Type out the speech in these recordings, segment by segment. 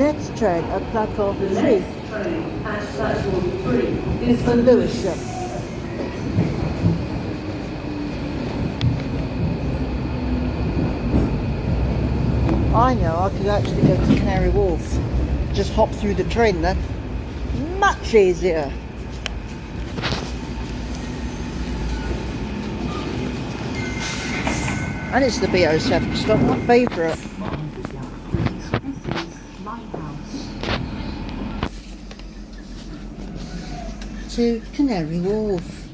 Next train at platform 3 at platform 3 is for Lewisham. I know, I could actually go to Canary Wharf. Just hop through the train then. Much easier. And it's the B07 stop, my favourite. To Canary Wharf.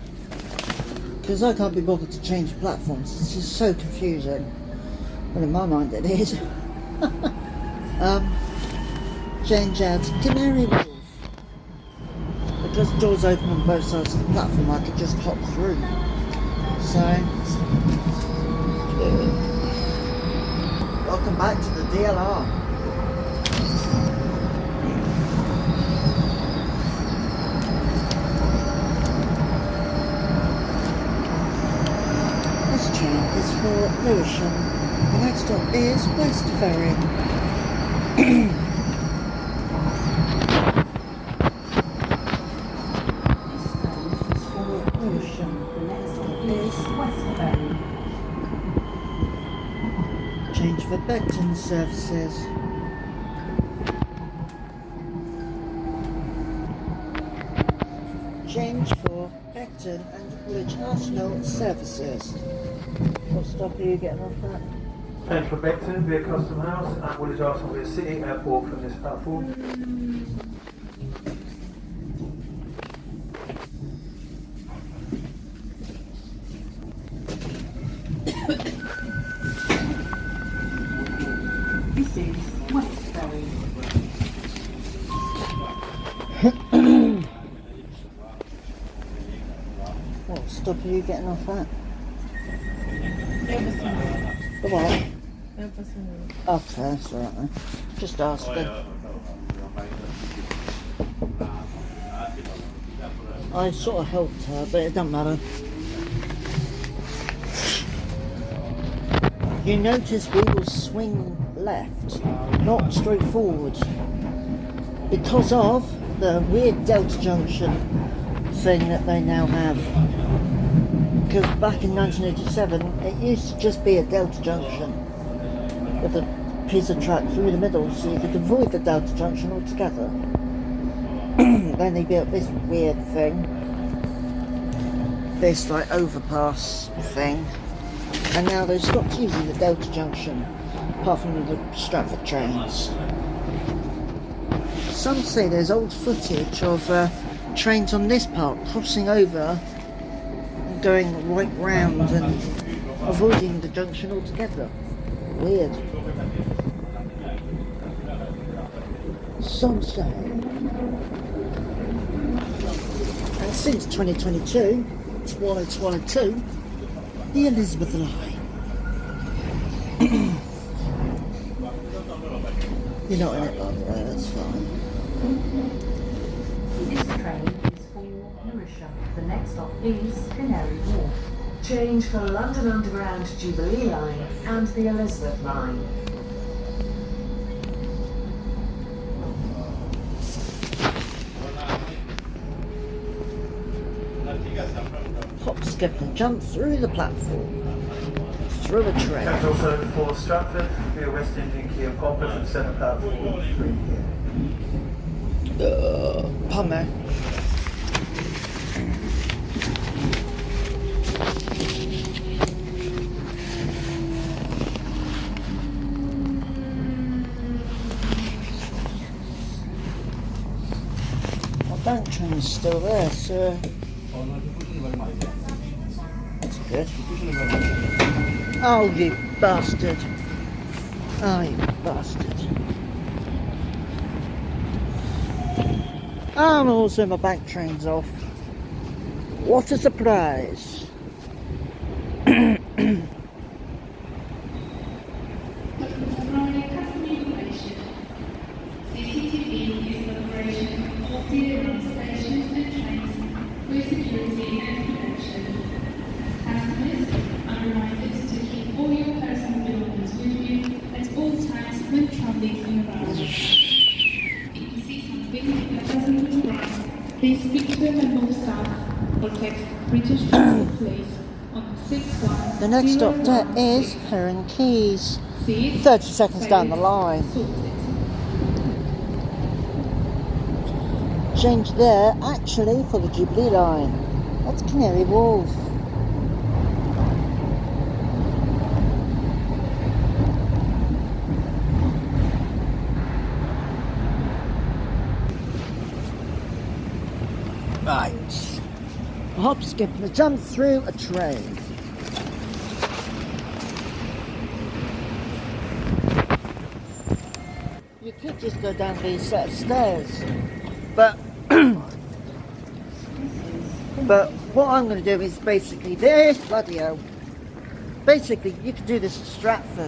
Because I can't be bothered to change platforms, it's just so confusing. Well, in my mind it is. Change out to Canary Wharf. Because doors open on both sides of the platform, I could just hop through. So, welcome back to the DLR. This train is for Lewisham. The next stop is West Ferry. Change for Beckton services. Change for Beckton and Woolwich Arsenal services. What stop are you getting off at? Change for Beckton via Custom House and Woolwich Arsenal via City Airport from this platform. This is West Ferry. What stop are you getting off at? Everything. The what? Everything. Okay, that's alright then. Just asking. I sort of helped her, but it doesn't matter. You notice we will swing left, not straight forward, because of the weird Delta Junction thing that they now have. Because back in 1987, it used to just be a Delta Junction with a piece of track through the middle, so you could avoid the Delta Junction altogether. Then they built this weird thing, this like overpass thing. And now they've stopped using the Delta Junction, apart from the Stratford trains. Some say there's old footage of trains on this part crossing over and going right round and avoiding the junction altogether. Weird. Some say. And since 2022, Swallow 2, the Elizabeth line. You're not in it, by the way, that's fine. This train is for Lewisham. The next stop is Canary Wharf. Change for London Underground Jubilee line and the Elizabeth line. Hop, skip and jump through the platform. Through a train. Change also for Stratford via West Indian Key and Poppers and centre platform 3 here. Pardon me. My bank train's still there, so that's good. Oh, you bastard. Oh, you bastard. And also my bank train's off. What a surprise. Please speak to the member of staff or text British Transport Police on 61. The next stop there is Heron Keys. See it? 30 seconds down the line. Sorted. Change there actually for the Jubilee line. That's Canary Wharf. Right. A hop, skip and a jump through a train. You could just go down these set of stairs, but but what I'm going to do is basically this. Bloody hell! Basically, you could do this at Stratford.